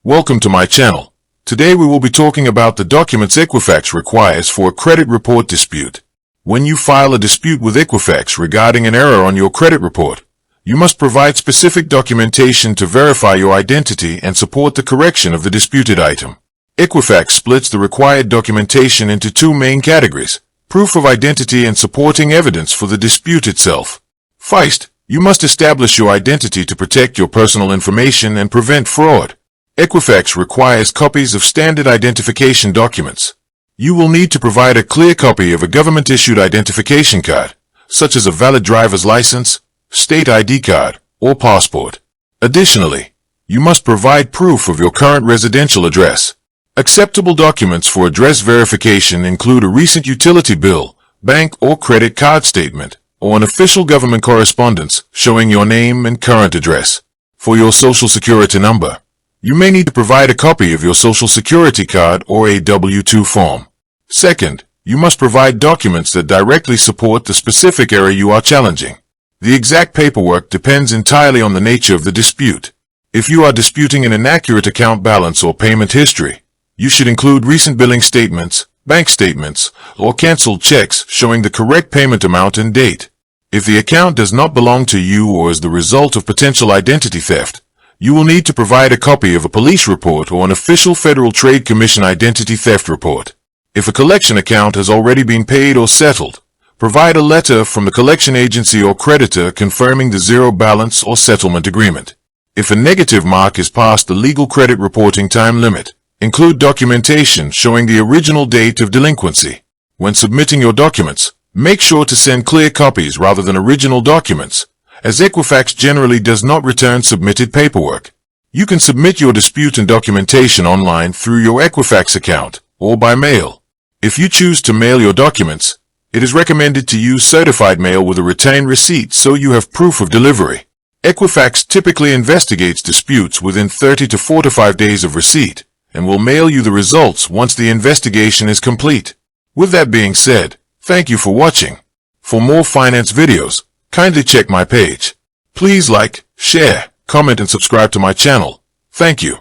Welcome to my channel. Today we will be talking about the documents Equifax requires for a credit report dispute. When you file a dispute with Equifax regarding an error on your credit report, you must provide specific documentation to verify your identity and support the correction of the disputed item. Equifax splits the required documentation into two main categories: proof of identity and supporting evidence for the dispute itself. First, you must establish your identity to protect your personal information and prevent fraud. Equifax requires copies of standard identification documents. You will need to provide a clear copy of a government-issued identification card, such as a valid driver's license, state ID card, or passport. Additionally, you must provide proof of your current residential address. Acceptable documents for address verification include a recent utility bill, bank or credit card statement, or an official government correspondence showing your name and current address. For your Social Security number, you may need to provide a copy of your Social Security card or a W-2 form. Second, you must provide documents that directly support the specific error you are challenging. The exact paperwork depends entirely on the nature of the dispute. If you are disputing an inaccurate account balance or payment history, you should include recent billing statements, bank statements, or canceled checks showing the correct payment amount and date. If the account does not belong to you or is the result of potential identity theft, you will need to provide a copy of a police report or an official Federal Trade Commission identity theft report. If a collection account has already been paid or settled, provide a letter from the collection agency or creditor confirming the zero balance or settlement agreement. If a negative mark is past the legal credit reporting time limit, include documentation showing the original date of delinquency. When submitting your documents, make sure to send clear copies rather than original documents, as Equifax generally does not return submitted paperwork. You can submit your dispute and documentation online through your Equifax account or by mail. If you choose to mail your documents, it is recommended to use certified mail with a retained receipt so you have proof of delivery. Equifax typically investigates disputes within 30 to 45 days of receipt and will mail you the results once the investigation is complete. With that being said, thank you for watching. For more finance videos, kindly check my page. Please like, share, comment and subscribe to my channel. Thank you.